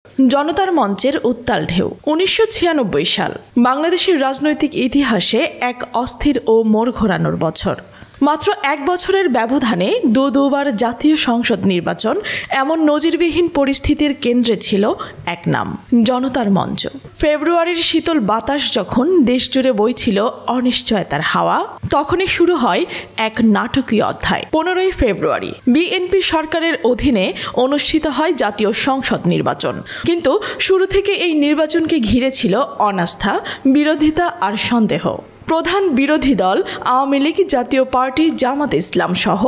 জনতার মঞ্চের উত্তাল ঢেউ। ১৯৯৬ সাল বাংলাদেশের রাজনৈতিক ইতিহাসে এক অস্থির ও মোড় ঘোরানোর বছর। মাত্র এক বছরের ব্যবধানে দুবার জাতীয় সংসদ নির্বাচন, এমন নজিরবিহীন পরিস্থিতির কেন্দ্রে ছিল এক নাম, জনতার মঞ্চ। ফেব্রুয়ারির শীতল বাতাস যখন দেশজুড়ে বইছিল অনিশ্চয়তার হাওয়া, তখনই শুরু হয় এক নাটকীয় অধ্যায়। ১৫ই ফেব্রুয়ারি বিএনপি সরকারের অধীনে অনুষ্ঠিত হয় জাতীয় সংসদ নির্বাচন। কিন্তু শুরু থেকে এই নির্বাচনকে ঘিরে ছিল অনাস্থা, বিরোধিতা আর সন্দেহ। প্রধান বিরোধী দল আওয়ামী লীগ, জাতীয় পার্টি, জামাত ইসলাম সহ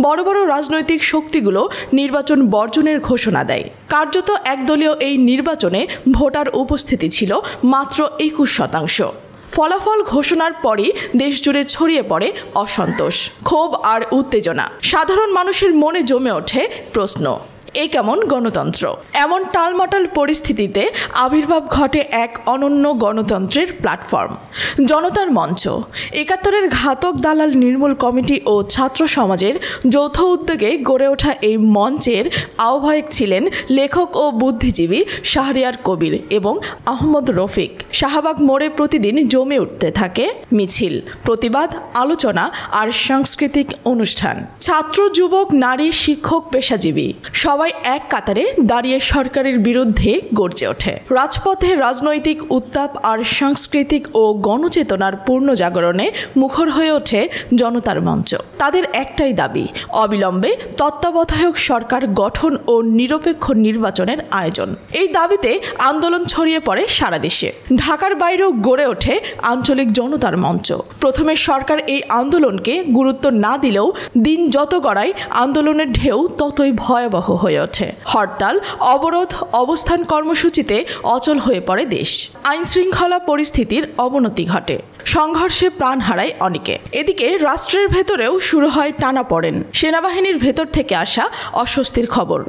বড় বড় রাজনৈতিক শক্তিগুলো নির্বাচন বর্জনের ঘোষণা দেয়। কার্যত একদলীয় এই নির্বাচনে ভোটার উপস্থিতি ছিল মাত্র ২১%। ফলাফল ঘোষণার পরই দেশজুড়ে ছড়িয়ে পড়ে অসন্তোষ, ক্ষোভ আর উত্তেজনা। সাধারণ মানুষের মনে জমে ওঠে প্রশ্ন, এ কেমন গণতন্ত্র? এমন টালমাটাল পরিস্থিতিতে আবির্ভাব ঘটে এক অনন্য গণতন্ত্রের প্ল্যাটফর্ম, জনতার মঞ্চ। ৭১-এর ঘাতক দালাল নির্মূল কমিটি ও ছাত্র সমাজের যৌথ উদ্যোগে গড়ে ওঠা এই মঞ্চের আহ্বায়ক ছিলেন লেখক ও বুদ্ধিজীবী শাহরিয়ার কবির এবং আহমদ রফিক। শাহবাগ মোড়ে প্রতিদিন জমে উঠতে থাকে মিছিল, প্রতিবাদ, আলোচনা আর সাংস্কৃতিক অনুষ্ঠান। ছাত্র, যুবক, নারী, শিক্ষক, পেশাজীবী সবাই এক কাতারে দাঁড়িয়ে সরকারের বিরুদ্ধে গর্জে ওঠে। রাজপথে রাজনৈতিক উত্তাপ আর সাংস্কৃতিক ও গণচেতনার পূর্ণ জাগরণে মুখর হয়ে ওঠে জনতার মঞ্চ। তাদের একটাই দাবি, অবিলম্বে তত্ত্বাবধায়ক সরকার গঠন ও নিরপেক্ষ নির্বাচনের আয়োজন। এই দাবিতে আন্দোলন ছড়িয়ে পড়ে সারা দেশে। ঢাকার বাইরেও গড়ে ওঠে আঞ্চলিক জনতার মঞ্চ। প্রথমে সরকার এই আন্দোলনকে গুরুত্ব না দিলেও দিন যত গড়ায় আন্দোলনের ঢেউ ততই ভয়াবহ হয়ে ওঠে। হরতাল, অবরোধ, অবস্থান কর্মসূচিতে অচল হয়ে পড়ে দেশ। আইন শৃঙ্খলা পরিস্থিতির অবনতি ঘটে, সংঘর্ষে প্রাণ হারায় অনেকে। এদিকে রাষ্ট্রের ভেতরেও শুরু হয় টানাপোড়েন। সেনাবাহিনীর ভেতর থেকে আসা অস্বস্তির খবর।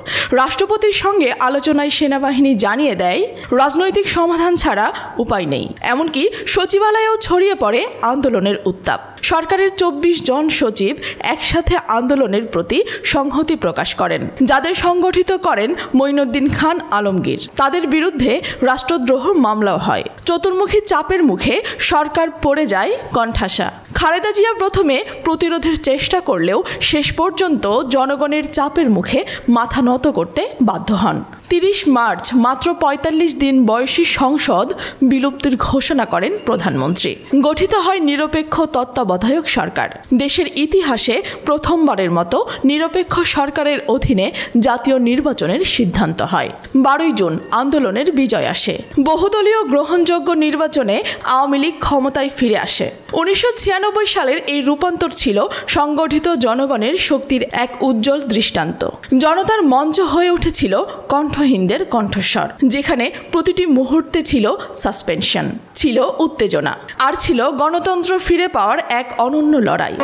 রাষ্ট্রপতির সঙ্গে আলোচনায় সেনাবাহিনী জানিয়ে দেয়, রাজনৈতিক সমাধান ছাড়া উপায় নেই। এমনকি সচিবালয়েও ছড়িয়ে পড়ে আন্দোলনের উত্তাপ। সরকারের ২৪ জন সচিব একসাথে আন্দোলনের প্রতি সংহতি প্রকাশ করেন, যাদের সংগঠিত করেন মঈনুদ্দিন খান আলমগীর। তাদের বিরুদ্ধে রাষ্ট্রদ্রোহ মামলাও হয়। চতুর্মুখী চাপের মুখে সরকার পড়ে যায় কণ্ঠাসা। খালেদা জিয়া প্রথমে প্রতিরোধের চেষ্টা করলেও শেষ পর্যন্ত জনগণের চাপের মুখে মাথা নত করতে বাধ্য হন। ৩০ মার্চ মাত্র ৪৫ দিন বয়সী সংসদ বিলুপ্তির ঘোষণা করেন প্রধানমন্ত্রী। গঠিত হয় নিরপেক্ষ তত্ত্বাবধায়ক সরকার। দেশের ইতিহাসে প্রথমবারের মতো নিরপেক্ষ সরকারের অধীনে জাতীয় নির্বাচনের সিদ্ধান্ত হয়। ১২ই জুন আন্দোলনের বিজয় আসে। বহুদলীয় গ্রহণযোগ্য নির্বাচনে আওয়ামী লীগ ক্ষমতায় ফিরে আসে। ১৯৯৬ সালের এই রূপান্তর ছিল সংগঠিত জনগণের শক্তির এক উজ্জ্বল দৃষ্টান্ত। জনতার মঞ্চ হয়ে উঠেছিল কণ্ঠহীনদের কণ্ঠস্বর, যেখানে প্রতিটি মুহূর্তে ছিল সাসপেনশন, ছিল উত্তেজনা, আর ছিল গণতন্ত্র ফিরে পাওয়ার এক অনন্য লড়াই।